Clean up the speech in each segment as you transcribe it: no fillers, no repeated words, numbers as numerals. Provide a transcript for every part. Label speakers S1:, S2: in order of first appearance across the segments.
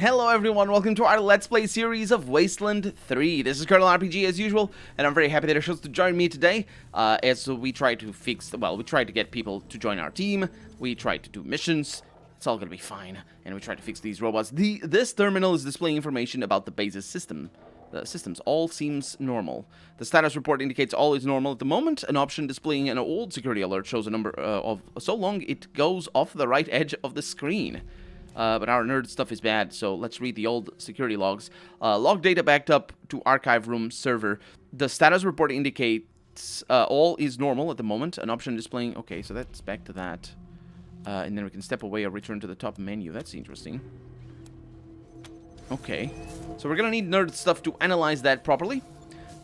S1: Hello everyone, welcome to our Let's Play series of Wasteland 3. This is Colonel RPG as usual, and I'm very happy that you're chose to join me today, as we try to we try to get people to join our team, we try to do missions, it's all gonna be fine, and we try to fix these robots. This terminal is displaying information about the base's system. The systems all seems normal. The status report indicates all is normal at the moment. An option displaying an old security alert shows a number of so long it goes off the right edge of the screen. But our nerd stuff is bad, so let's read the old security logs. Log data backed up to archive room server. The status report indicates all is normal at the moment. An option displaying... Okay, so that's back to that. And then we can step away or return to the top menu. That's interesting. Okay. So we're going to need nerd stuff to analyze that properly.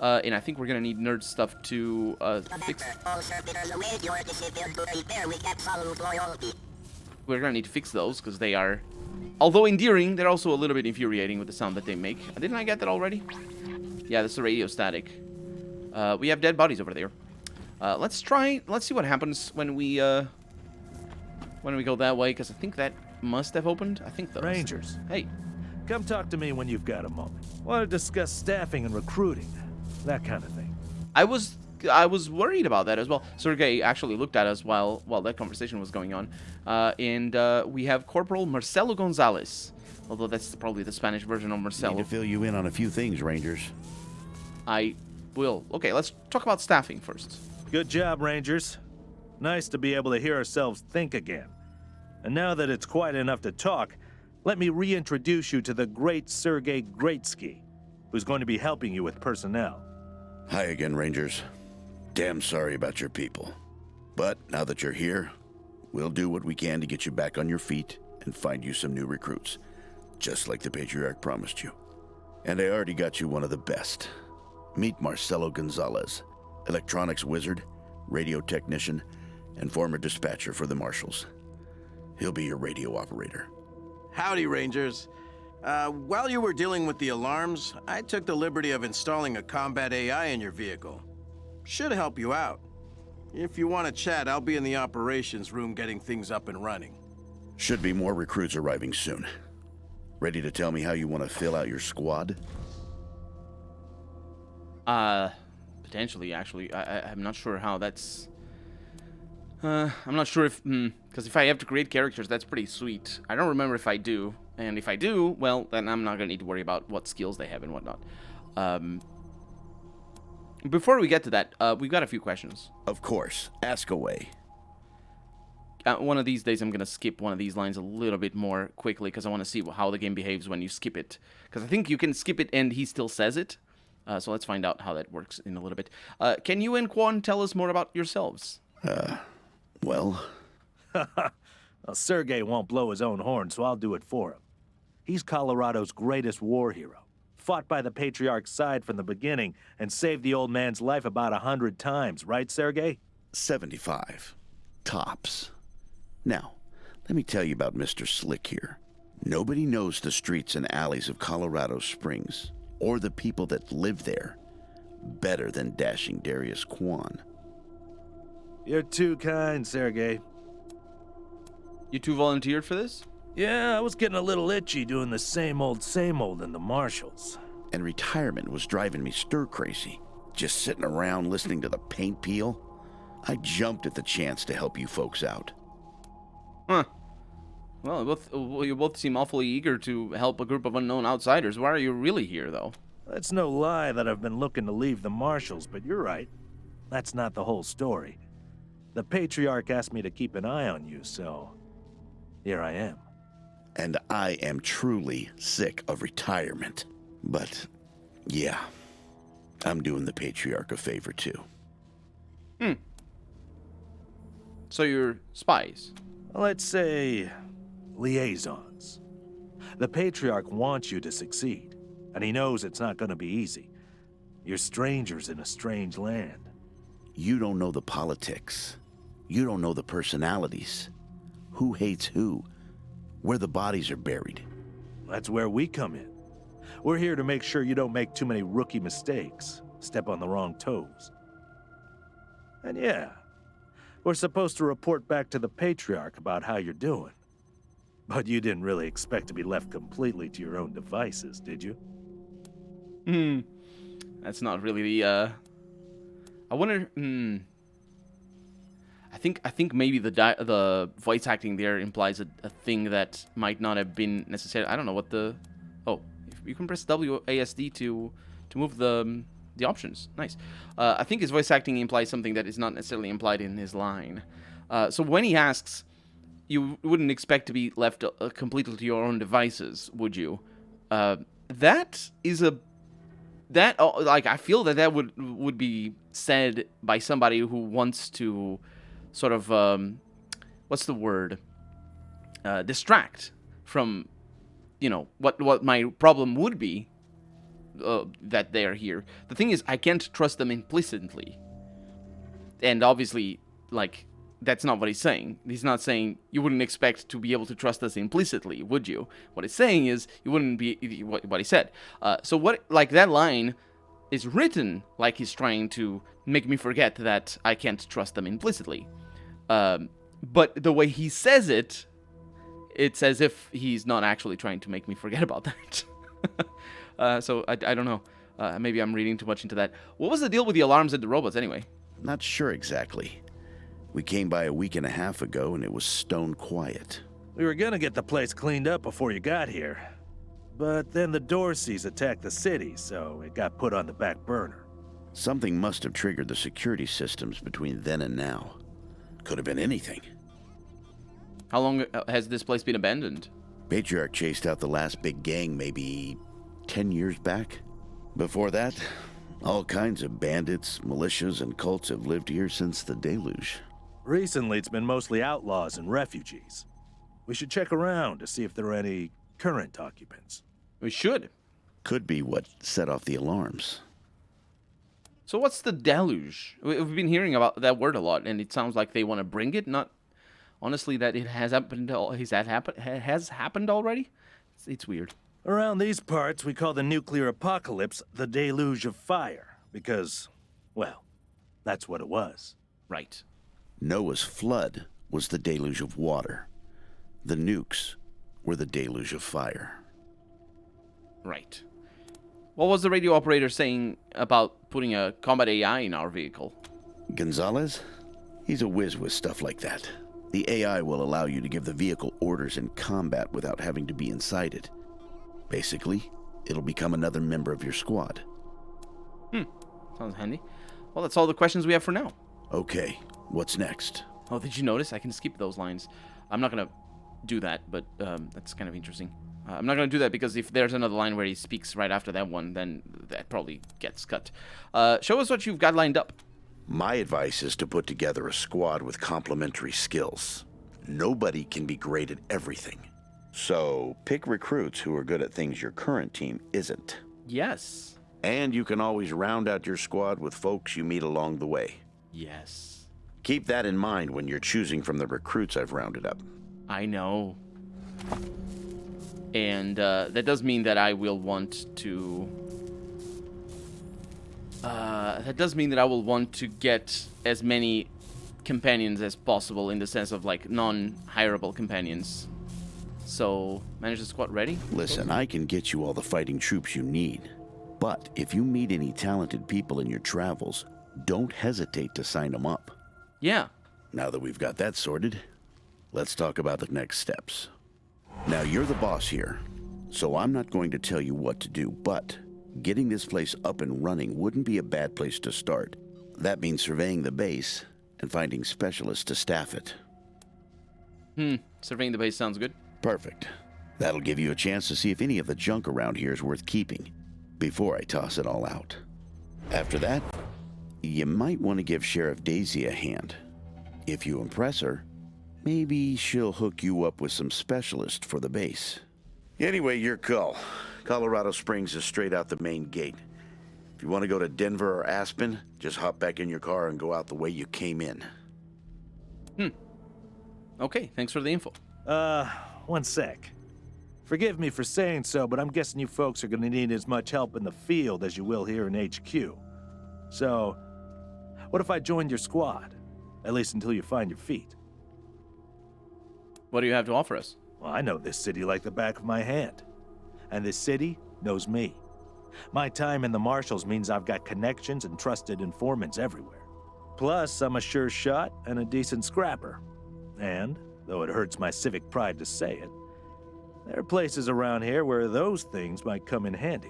S1: And I think we're going to need nerd stuff to fix... We're going to need to fix those, because they are, although endearing, they're also a little bit infuriating with the sound that they make. Didn't I get that already? Yeah, that's the radio static. We have dead bodies over there. Let's see what happens when we go that way, because I think that must have opened. I think those.
S2: Rangers.
S1: Hey.
S2: Come talk to me when you've got a moment. Want to discuss staffing and recruiting, that kind of thing.
S1: I was worried about that as well. Sergey actually looked at us while that conversation was going on. And we have Corporal Marcelo Gonzalez. Although that's probably the Spanish version of Marcelo.
S3: Need to fill you in on a few things, Rangers.
S1: I will. Okay, let's talk about staffing first.
S2: Good job, Rangers. Nice to be able to hear ourselves think again. And now that it's quiet enough to talk, let me reintroduce you to the great Sergey Greatsky, who's going to be helping you with personnel.
S3: Hi again, Rangers. Damn sorry about your people. But now that you're here, we'll do what we can to get you back on your feet and find you some new recruits, just like the Patriarch promised you. And I already got you one of the best. Meet Marcelo Gonzalez, electronics wizard, radio technician, and former dispatcher for the Marshals. He'll be your radio operator.
S4: Howdy, Rangers. While you were dealing with the alarms, I took the liberty of installing a combat AI in your vehicle. Should help you out. If you want to chat, I'll be in the operations room getting things up and running.
S3: Should be more recruits arriving soon. Ready to tell me how you want to fill out your squad?
S1: Potentially, actually. I'm not sure how that's... I'm not sure if... Because if I have to create characters, that's pretty sweet. I don't remember if I do. And if I do, well, then I'm not going to need to worry about what skills they have and whatnot. Before we get to that, we've got a few questions.
S3: Of course. Ask away.
S1: One of these days, I'm going to skip one of these lines a little bit more quickly, because I want to see how the game behaves when you skip it. Because I think you can skip it and he still says it. So let's find out how that works in a little bit. Can you and Quan tell us more about yourselves?
S3: Well...
S2: Well, Sergey won't blow his own horn, so I'll do it for him. He's Colorado's greatest war hero. Fought by the Patriarch's side from the beginning and saved the old man's life about 100 times, right, Sergey?
S3: 75. Tops. Now, let me tell you about Mr. Slick here. Nobody knows the streets and alleys of Colorado Springs, or the people that live there, better than dashing Darius Quan.
S2: You're too kind, Sergey.
S1: You two volunteered for this?
S2: Yeah, I was getting a little itchy doing the same old in the Marshals.
S3: And retirement was driving me stir-crazy. Just sitting around listening to the paint peel. I jumped at the chance to help you folks out.
S1: Huh. Well, you both seem awfully eager to help a group of unknown outsiders. Why are you really here, though?
S2: It's no lie that I've been looking to leave the Marshals, but you're right. That's not the whole story. The Patriarch asked me to keep an eye on you, so here I am.
S3: And I am truly sick of retirement. But, yeah, I'm doing the Patriarch a favor, too.
S1: So you're spies?
S2: Let's say liaisons. The Patriarch wants you to succeed, and he knows it's not going to be easy. You're strangers in a strange land.
S3: You don't know the politics. You don't know the personalities. Who hates who? Where the bodies are buried.
S2: That's where we come in. We're here to make sure you don't make too many rookie mistakes, step on the wrong toes. And yeah, we're supposed to report back to the Patriarch about how you're doing. But you didn't really expect to be left completely to your own devices, did you?
S1: That's not really the, I wonder, I think maybe the voice acting there implies a thing that might not have been necessary. I don't know what the... Oh, you can press WASD to move the options. Nice. I think his voice acting implies something that is not necessarily implied in his line. So when he asks, you wouldn't expect to be left completely to your own devices, would you? That is a... That, like, I feel that would be said by somebody who wants to sort of, what's the word? Distract from, you know, what my problem would be, that they are here. The thing is, I can't trust them implicitly. And obviously, like, that's not what he's saying. He's not saying you wouldn't expect to be able to trust us implicitly, would you? What he's saying is you wouldn't be what he said. So what, like, that line is written like he's trying to make me forget that I can't trust them implicitly. But the way he says it, it's as if he's not actually trying to make me forget about that. So I don't know. Maybe I'm reading too much into that. What was the deal with the alarms at the robots anyway?
S3: Not sure exactly. We came by a week and a half ago and it was stone quiet.
S2: We were gonna get the place cleaned up before you got here. But then the Dorseys attacked the city, so it got put on the back burner.
S3: Something must have triggered the security systems between then and now. Could have been anything.
S1: How long has this place been abandoned?
S3: Patriarch chased out the last big gang maybe 10 years back. Before that, all kinds of bandits, militias, and cults have lived here since the deluge.
S2: Recently, it's been mostly outlaws and refugees. We should check around to see if there are any current occupants.
S1: We should.
S3: Could be what set off the alarms.
S1: So what's the deluge? We've been hearing about that word a lot, and it sounds like they want to bring it. Not honestly that it has happened. Has happened already. It's weird.
S2: Around these parts, we call the nuclear apocalypse the deluge of fire, because, well, that's what it was.
S1: Right.
S3: Noah's flood was the deluge of water. The nukes were the deluge of fire.
S1: Right. What was the radio operator saying about putting a combat AI in our vehicle?
S3: Gonzalez? He's a whiz with stuff like that. The AI will allow you to give the vehicle orders in combat without having to be inside it. Basically, it'll become another member of your squad.
S1: Sounds handy. Well, that's all the questions we have for now.
S3: Okay, what's next?
S1: Oh, did you notice? I can skip those lines. I'm not going to do that, but that's kind of interesting. I'm not going to do that because if there's another line where he speaks right after that one, then that probably gets cut. Show us what you've got lined up.
S3: My advice is to put together a squad with complementary skills. Nobody can be great at everything. So, pick recruits who are good at things your current team isn't.
S1: Yes.
S3: And you can always round out your squad with folks you meet along the way.
S1: Yes.
S3: Keep that in mind when you're choosing from the recruits I've rounded up.
S1: I know. And that does mean that I will want to... that does mean that I will want to get as many companions as possible in the sense of, like, non-hireable companions. So, manage the squad ready?
S3: Listen, I can get you all the fighting troops you need. But if you meet any talented people in your travels, don't hesitate to sign them up.
S1: Yeah.
S3: Now that we've got that sorted, let's talk about the next steps. Now, you're the boss here, so I'm not going to tell you what to do, but getting this place up and running wouldn't be a bad place to start. That means surveying the base and finding specialists to staff it.
S1: Surveying the base sounds good.
S3: Perfect. That'll give you a chance to see if any of the junk around here is worth keeping before I toss it all out. After that, you might want to give Sheriff Daisy a hand. If you impress her, maybe she'll hook you up with some specialists for the base. Anyway, your call. Colorado Springs is straight out the main gate. If you want to go to Denver or Aspen, just hop back in your car and go out the way you came in.
S1: Okay, thanks for the info.
S2: One sec. Forgive me for saying so, but I'm guessing you folks are gonna need as much help in the field as you will here in HQ. So, what if I joined your squad? At least until you find your feet.
S1: What do you have to offer us?
S2: Well, I know this city like the back of my hand. And this city knows me. My time in the Marshals means I've got connections and trusted informants everywhere. Plus, I'm a sure shot and a decent scrapper. And, though it hurts my civic pride to say it, there are places around here where those things might come in handy.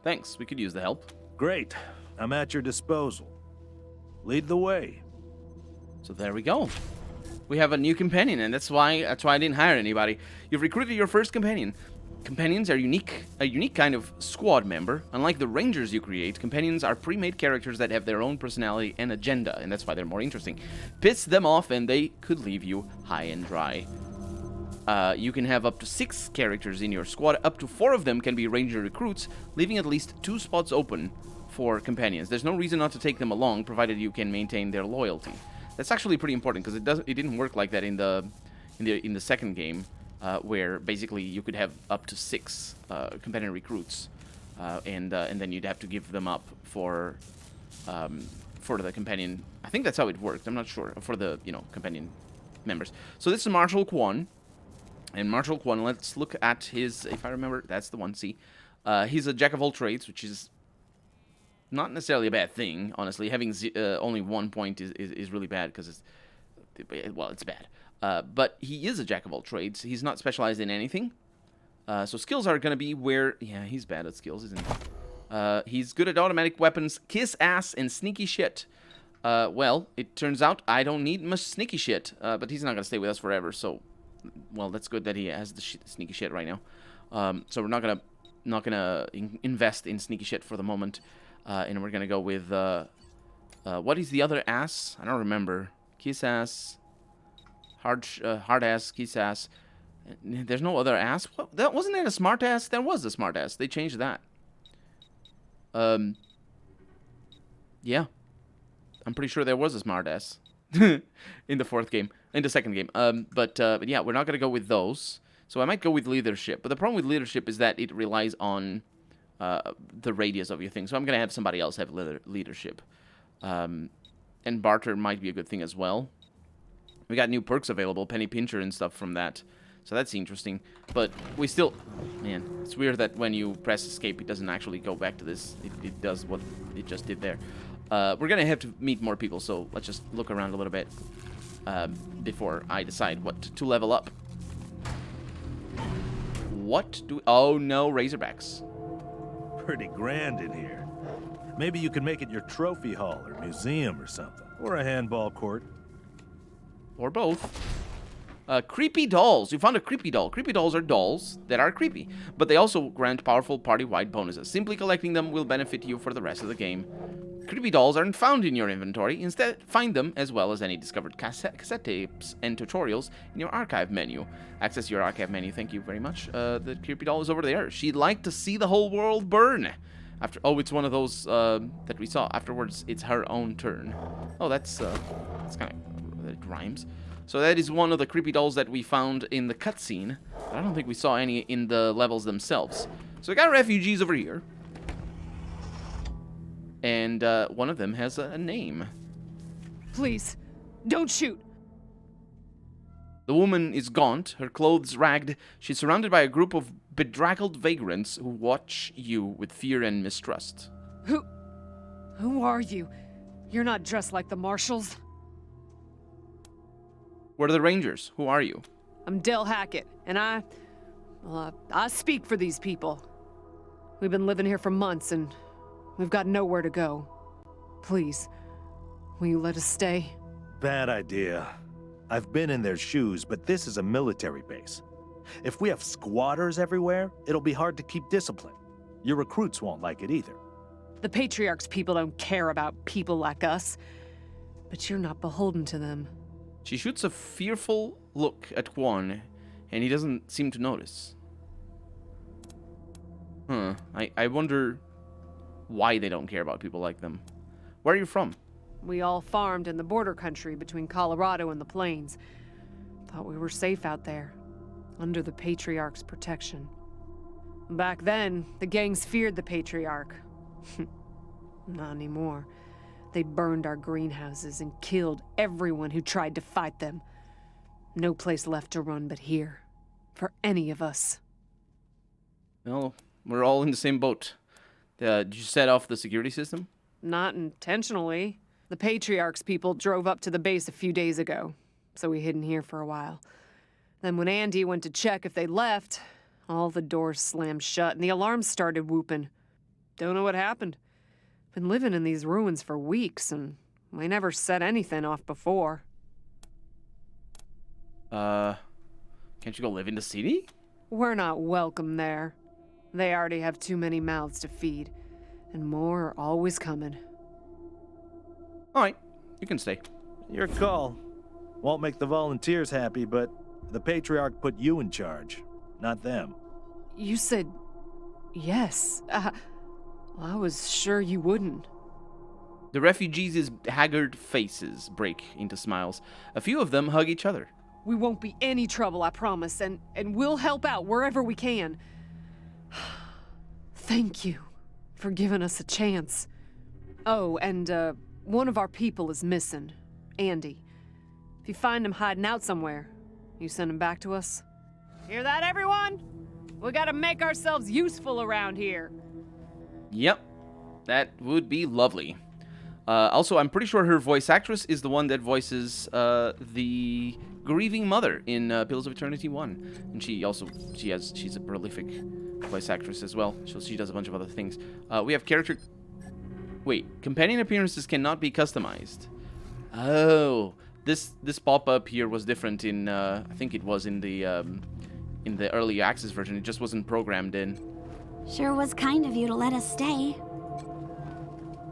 S1: Thanks, we could use the help.
S2: Great. I'm at your disposal. Lead the way.
S1: So there we go. We have a new companion, and that's why I didn't hire anybody. You've recruited your first companion. Companions are a unique kind of squad member. Unlike the rangers you create, companions are pre-made characters that have their own personality and agenda, and that's why they're more interesting. Piss them off and they could leave you high and dry. You can have up to 6 characters in your squad. Up to 4 of them can be ranger recruits, leaving at least 2 spots open for companions. There's no reason not to take them along, provided you can maintain their loyalty. That's actually pretty important, because it didn't work like that in the second game, where basically you could have up to 6 companion recruits, and then you'd have to give them up for the companion. I think that's how it worked. I'm not sure, for the companion members. So this is Marshal Quan. And Marshal Quan, let's look at his, if I remember, that's the one, see. He's a jack of all trades, which is not necessarily a bad thing, honestly. Having only 1 point is really bad, because it's bad. But he is a jack of all trades. He's not specialized in anything. So skills are going to be where, yeah, he's bad at skills, isn't he? He's good at automatic weapons, kiss ass, and sneaky shit. Well, it turns out I don't need much sneaky shit, but he's not going to stay with us forever, so... Well, that's good that he has the sneaky shit right now. So we're not gonna invest in sneaky shit for the moment, and we're gonna go with what is the other ass? I don't remember. Kiss ass, hard ass, kiss ass. There's no other ass. What? That wasn't that a smart ass? There was a smart ass. They changed that. Yeah, I'm pretty sure there was a smart ass in the second game. But yeah, we're not going to go with those. So I might go with leadership. But the problem with leadership is that it relies on the radius of your thing. So I'm going to have somebody else have leadership. And barter might be a good thing as well. We got new perks available, penny pincher and stuff from that. So that's interesting. But we still... Man, it's weird that when you press escape, it doesn't actually go back to this. It does what it just did there. We're going to have to meet more people, so let's just look around a little bit before I decide what to level up. What do... Oh, no, Razorbacks.
S2: Pretty grand in here. Maybe you can make it your trophy hall or museum or something. Or a handball court.
S1: Or both. Creepy dolls. You found a creepy doll. Creepy dolls are dolls that are creepy, but they also grant powerful party-wide bonuses. Simply collecting them will benefit you for the rest of the game. Creepy dolls aren't found in your inventory. Instead, find them, as well as any discovered cassette tapes and tutorials, in your archive menu. Access your archive menu. Thank you very much. The creepy doll is over there. She'd like to see the whole world burn. It's one of those that we saw. Afterwards, it's her own turn. Oh, that's kind of... It rhymes. So that is one of the creepy dolls that we found in the cutscene. I don't think we saw any in the levels themselves. So we got refugees over here. And one of them has a name.
S5: Please, don't shoot.
S1: The woman is gaunt, her clothes ragged. She's surrounded by a group of bedraggled vagrants who watch you with fear and mistrust.
S5: Who are you? You're not dressed like the Marshals.
S1: We're the Rangers. Who are you?
S5: I'm Del Hackett, and I speak for these people. We've been living here for months, and we've got nowhere to go. Please, will you let us stay?
S2: Bad idea. I've been in their shoes, but this is a military base. If we have squatters everywhere, it'll be hard to keep discipline. Your recruits won't like it either.
S5: The Patriarch's people don't care about people like us, but you're not beholden to them.
S1: She shoots a fearful look at Quan, and he doesn't seem to notice. I wonder why they don't care about people like them. Where are you from?
S5: We all farmed in the border country between Colorado and the plains. Thought we were safe out there, under the Patriarch's protection. Back then, the gangs feared the Patriarch. Not anymore. They burned our greenhouses and killed everyone who tried to fight them. No place left to run but here. For any of us.
S1: Well, we're all in the same boat. Did you set off the security system?
S5: Not intentionally. The Patriarch's people drove up to the base a few days ago, so we hid in here for a while. Then when Andy went to check if they left, all the doors slammed shut and the alarms started whooping. Don't know what happened. Been living in these ruins for weeks and we never set anything off before.
S1: Can't you go live in the city?
S5: We're not welcome there. They already have too many mouths to feed, and more are always coming.
S1: Alright, you can stay.
S2: Your call. Won't make the volunteers happy, but the Patriarch put you in charge, not them.
S5: You said yes. I was sure you wouldn't.
S1: The refugees' haggard faces break into smiles. A few of them hug each other.
S5: We won't be any trouble, I promise, and we'll help out wherever we can. Thank you for giving us a chance. Oh, and one of our people is missing, Andy. If you find him hiding out somewhere, you send him back to us. Hear that, everyone? We gotta make ourselves useful around here.
S1: Yep, that would be lovely. Also, I'm pretty sure her voice actress is the one that voices the grieving mother in Pillars of Eternity 1. And she's a prolific voice actress as well. So she does a bunch of other things. We have character... Wait, companion appearances cannot be customized. Oh, this pop-up here was different in, I think it was in the early access version. It just wasn't programmed in.
S6: Sure was kind of you to let us stay.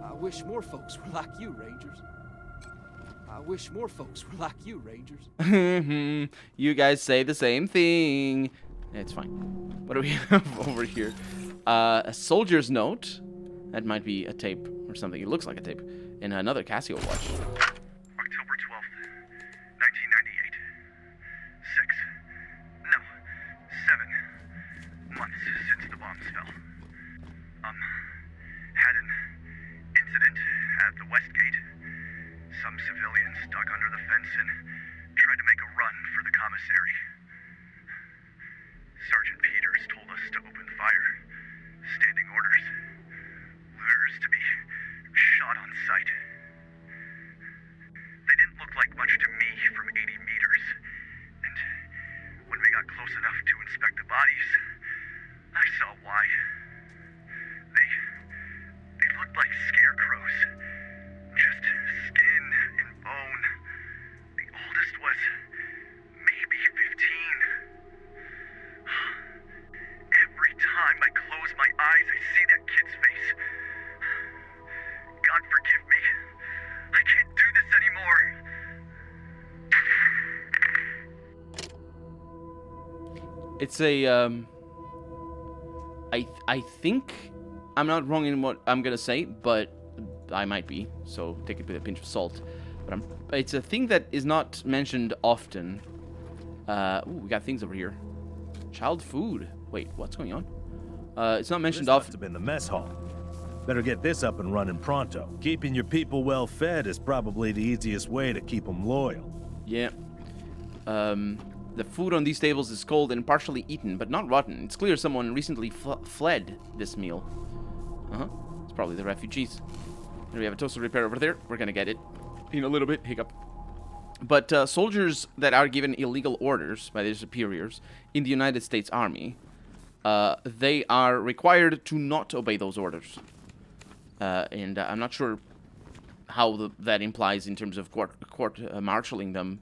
S7: I wish more folks were like you, Rangers. I wish more folks were like you, Rangers.
S1: You guys say the same thing. It's fine. What do we have over here? A soldier's note. That might be a tape or something. It looks like a tape. And another Casio watch.
S8: October 12th, 1998. 7 months since the bombs fell. Had an incident at the West Gate. Some civilians dug under the fence and tried to make a run for the commissary. Sergeant Peters told us to open fire. Standing orders. Lures to be shot on sight. They didn't look like much to me from 80 meters. And when we got close enough to inspect the bodies, I saw why. They looked like scarecrows. Just skin and bone. The oldest was maybe 15. Every time I close my eyes, I see that kid's face. God forgive me. I can't do this anymore.
S1: It's a, I think I'm not wrong in what I'm gonna say, but I might be, so take it with a pinch of salt. But it's a thing that is not mentioned often. Ooh, we got things over here. Child food. Wait, what's going on? It's not mentioned
S2: This must
S1: often.
S2: have been the mess hall. Better get this up and running pronto. Keeping your people well fed is probably the easiest way to keep them loyal.
S1: Yeah. The food on these tables is cold and partially eaten, but not rotten. It's clear someone recently fled this meal. It's probably the refugees. And we have a toaster repair over there. We're gonna get it in a little bit. Hiccup. But soldiers that are given illegal orders by their superiors in the United States Army, they are required to not obey those orders. And I'm not sure how that implies in terms of court-martialing them,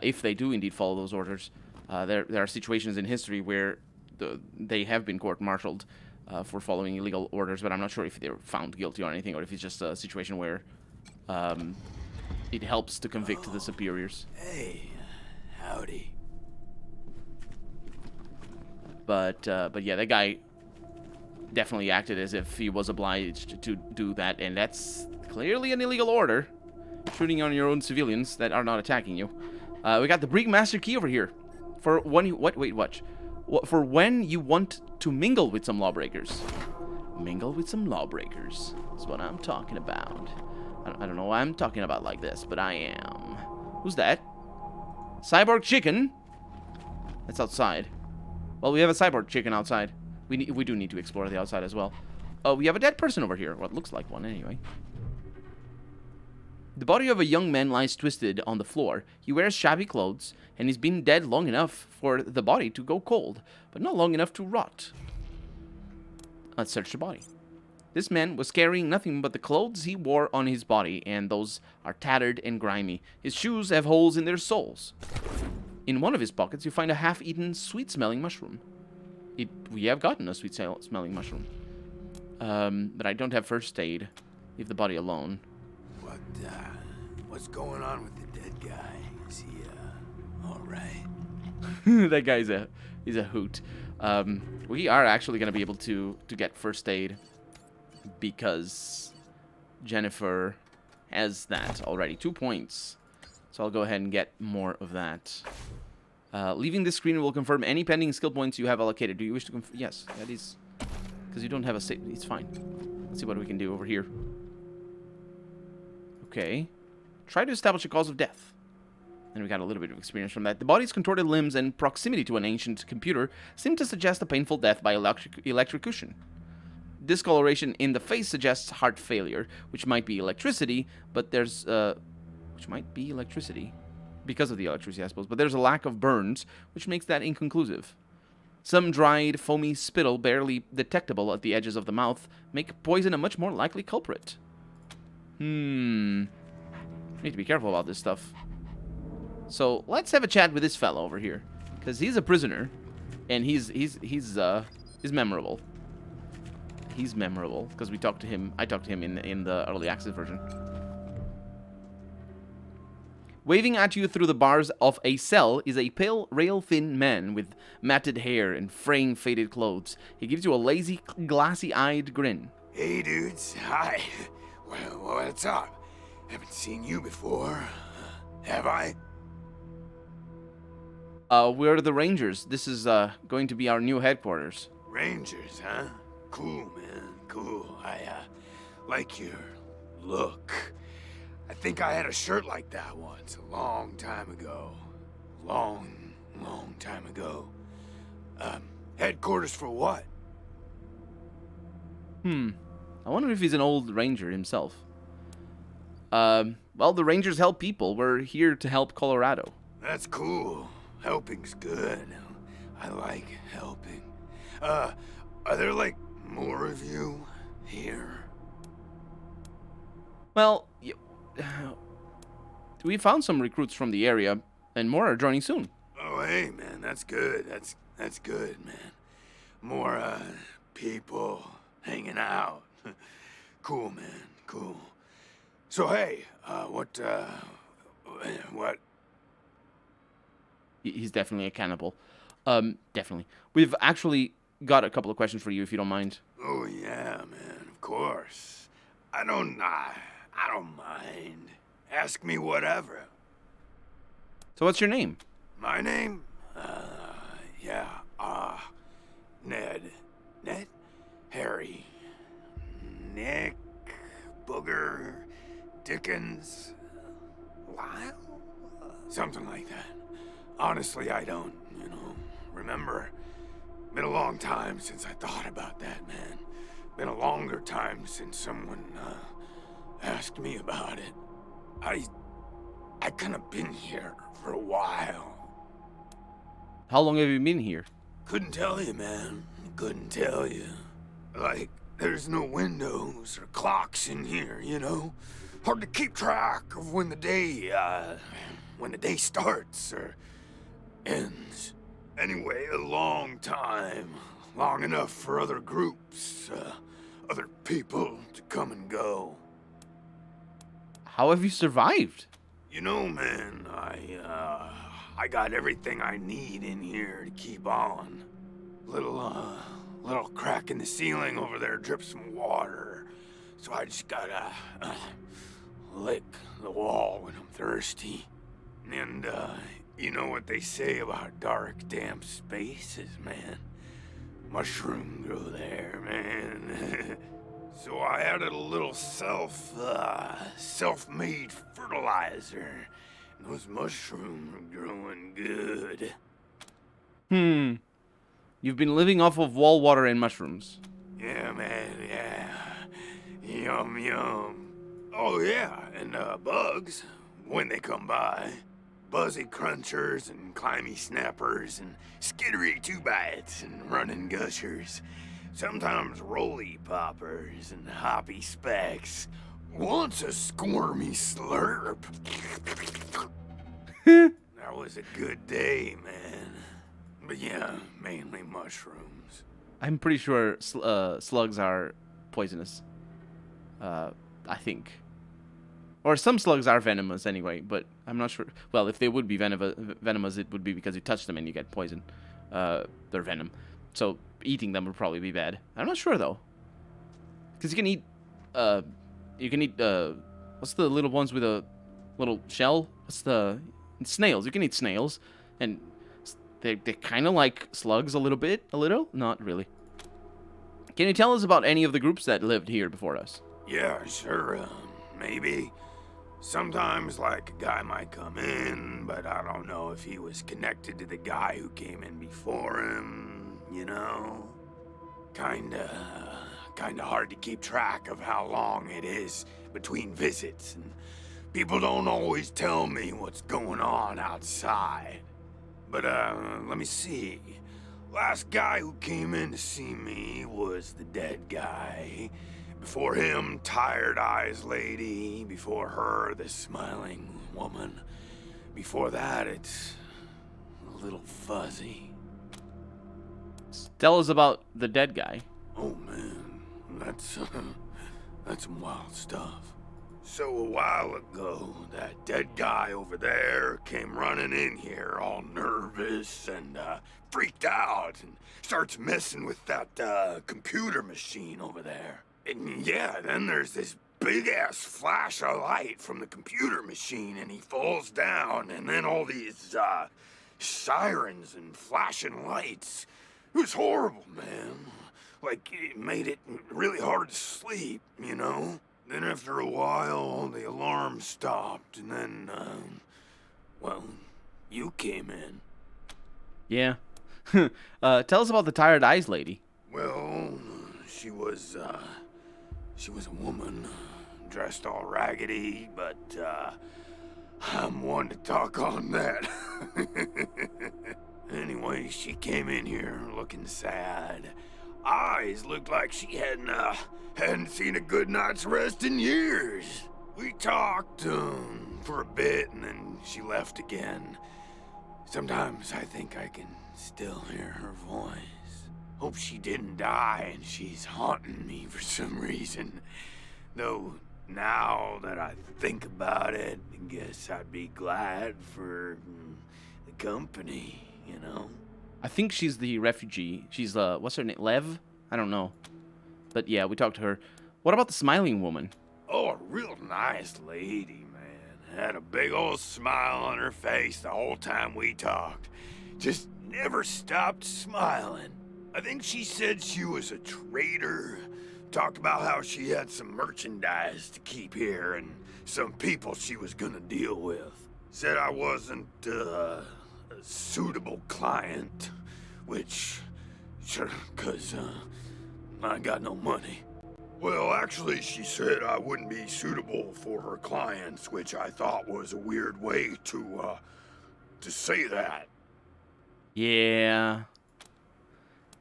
S1: if they do indeed follow those orders. There are situations in history where they have been court-martialed for following illegal orders, but I'm not sure if they're found guilty or anything, or if it's just a situation where it helps to convict the superiors.
S7: Hey, howdy.
S1: But yeah, that guy definitely acted as if he was obliged to do that, and that's clearly an illegal order. Shooting on your own civilians that are not attacking you. We got the Brig Master Key over here. For when you... Wait, watch. For when you want to mingle with some lawbreakers. Mingle with some lawbreakers. That's what I'm talking about. I don't know why I'm talking about like this, but I am. Who's that? Cyborg chicken? That's outside. Well, we have a cyborg chicken outside. We do need to explore the outside as well. Oh, we have a dead person over here. What looks like one, anyway. The body of a young man lies twisted on the floor. He wears shabby clothes, and he's been dead long enough for the body to go cold, but not long enough to rot. Let's search the body. This man was carrying nothing but the clothes he wore on his body, and those are tattered and grimy. His shoes have holes in their soles. In one of his pockets, you find a half-eaten, sweet-smelling mushroom. We have gotten a sweet-smelling mushroom. But I don't have first aid. Leave the body alone.
S9: What's going on with the dead guy? Is he, all right?
S1: That guy's he's a hoot. We are actually going to be able to get first aid because Jennifer has that already. 2 points. So I'll go ahead and get more of that. Leaving this screen will confirm any pending skill points you have allocated. Do you wish to confirm? Yes, that is. Because you don't have a save. It's fine. Let's see what we can do over here. Okay. Try to establish a cause of death. And we got a little bit of experience from that. The body's contorted limbs and proximity to an ancient computer seem to suggest a painful death by electrocution. Discoloration in the face suggests heart failure, which might be electricity, but there's which might be electricity because of the electricity, I suppose. But there's a lack of burns, which makes that inconclusive. Some dried, foamy spittle, barely detectable at the edges of the mouth, make poison a much more likely culprit. Need to be careful about this stuff. So let's have a chat with this fellow over here, because he's a prisoner, and he's memorable. He's memorable because we talked to him. I talked to him in the early access version. Waving at you through the bars of a cell is a pale, rail-thin man with matted hair and fraying, faded clothes. He gives you a lazy, glassy-eyed grin.
S9: Hey, dudes. Hi. Well, what's up? Haven't seen you before. Have I?
S1: We're the Rangers. This is going to be our new headquarters.
S9: Rangers, huh? Cool, man. Cool. I like your look. I think I had a shirt like that once, a long time ago. Long time ago. Headquarters for what?
S1: I wonder if he's an old ranger himself. Well, the Rangers help people. We're here to help Colorado.
S9: That's cool. Helping's good. I like helping. Are there, like, more of you here?
S1: Well, we found some recruits from the area, and more are joining soon.
S9: Oh, hey, man, that's good. That's good, man. More, people hanging out. Cool, man, cool. So, hey, what?
S1: He's definitely a cannibal. Definitely. We've actually got a couple of questions for you, if you don't mind.
S9: Oh, yeah, man, of course. I don't mind. Ask me whatever.
S1: So what's your name?
S9: My name? Ned. Ned? Harry. Nick. Booger. Dickens. Lyle? Something like that. Honestly, I don't, remember. Been a long time since I thought about that, man. Been a longer time since someone, asked me about it. I kind of been here for a while.
S1: How long have you been here?
S9: Couldn't tell you, man. Couldn't tell you. Like, there's no windows or clocks in here, Hard to keep track of when the day starts or ends. Anyway, a long time. Long enough for other groups, other people to come and go.
S1: How have you survived?
S9: Man, I got everything I need in here to keep on. Little crack in the ceiling over there drips some water. So I just gotta, lick the wall when I'm thirsty. And, you know what they say about dark, damp spaces, man? Mushroom grow there, man. So I added a little self-made fertilizer. Those mushrooms are growing good.
S1: You've been living off of wall water and mushrooms.
S9: Yeah, man, yeah. Yum, yum. Oh, yeah, and bugs, when they come by. Buzzy crunchers and climby snappers and skittery two-bites and running gushers. Sometimes roly poppers and hoppy specks. Once a squirmy slurp. That was a good day, man. But yeah, mainly mushrooms.
S1: I'm pretty sure slugs are poisonous. I think. Or some slugs are venomous anyway, but I'm not sure. Well, if they would be venomous, it would be because you touch them and you get poison. Their venom. So eating them would probably be bad. I'm not sure though. Because you can eat, what's the little ones with a little shell? Snails. You can eat snails. And they're kind of like slugs a little? Not really. Can you tell us about any of the groups that lived here before us?
S9: Yeah, sure, maybe. Sometimes, like, a guy might come in, but I don't know if he was connected to the guy who came in before him, you know? Kinda hard to keep track of how long it is between visits, and people don't always tell me what's going on outside. But, let me see. Last guy who came in to see me was the dead guy. Before him, Tired Eyes Lady. Before her, the Smiling Woman. Before that, it's a little fuzzy.
S1: Tell us about the dead guy.
S9: Oh man, that's some wild stuff. So a while ago, that dead guy over there came running in here all nervous and freaked out and starts messing with that computer machine over there. And yeah, then there's this big-ass flash of light from the computer machine, and he falls down, and then all these, sirens and flashing lights. It was horrible, man. Like, it made it really hard to sleep, you know? Then after a while, the alarm stopped, and then, well, you came in.
S1: Yeah. Tell us about the Tired Eyes Lady.
S9: Well, she was a woman, dressed all raggedy, but, I'm one to talk on that. Anyway, she came in here looking sad. Eyes looked like she hadn't seen a good night's rest in years. We talked, for a bit, and then she left again. Sometimes I think I can still hear her voice. Hope she didn't die and she's haunting me for some reason. Though, now that I think about it, I guess I'd be glad for the company, you know?
S1: I think she's the refugee. She's, what's her name? Lev? I don't know. But yeah, we talked to her. What about the Smiling Woman?
S9: Oh, a real nice lady, man. Had a big old smile on her face the whole time we talked. Just never stopped smiling. I think she said she was a trader. Talked about how she had some merchandise to keep here and some people she was gonna deal with. Said I wasn't, a suitable client, which, sure, 'cause, I got no money. Well, actually, she said I wouldn't be suitable for her clients, which I thought was a weird way to say that.
S1: Yeah.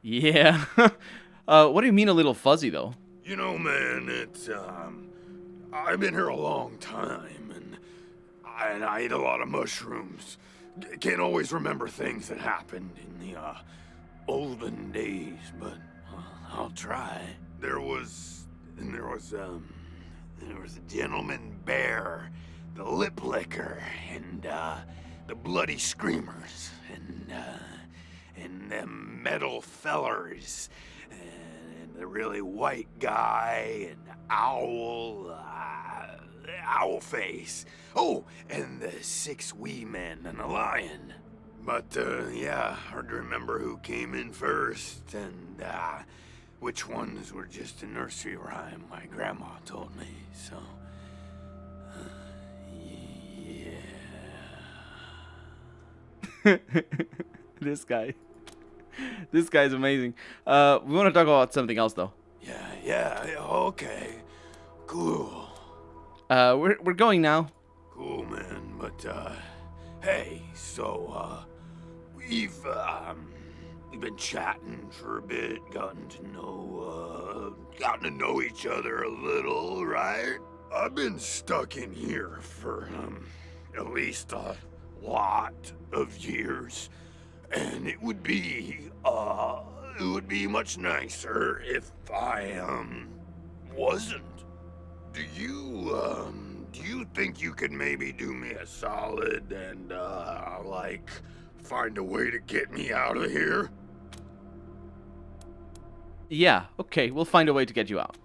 S1: Yeah. What do you mean a little fuzzy, though?
S9: You know, man, it's, I've been here a long time, and I eat a lot of mushrooms. Can't always remember things that happened in the, olden days, but I'll try. There was a gentleman bear, the lip licker, and, the bloody screamers, and them metal fellers, and the really white guy, and owl face. Oh, and the 6 wee men and a lion. But, yeah, hard to remember who came in first, and, which ones were just a nursery rhyme my grandma told me, so... yeah.
S1: This guy. This guy's amazing. We want to talk about something else, though.
S9: Yeah, okay. Cool.
S1: We're going now.
S9: Cool, man, but, hey, so, we've been chatting for a bit, gotten to know each other a little, right? I've been stuck in here for, at least a lot of years, and it would be much nicer if I, wasn't. Do you think you could maybe do me a solid and, like, find a way to get me out of here?
S1: Yeah, okay, we'll find a way to get you out.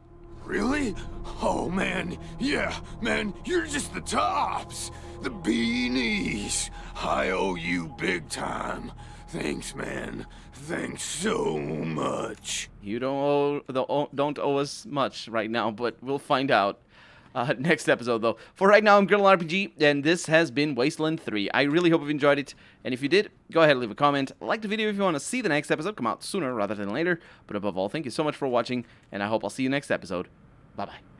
S9: Really? Oh, man, yeah, man, you're just the tops. The beanies. I owe you big time. Thanks, man. Thanks so much.
S1: You don't owe us much right now, but we'll find out next episode, though. For right now, I'm Griddle RPG, and this has been Wasteland 3. I really hope you've enjoyed it, and if you did, go ahead and leave a comment. Like the video if you want to see the next episode come out sooner rather than later. But above all, thank you so much for watching, and I hope I'll see you next episode. Bye-bye.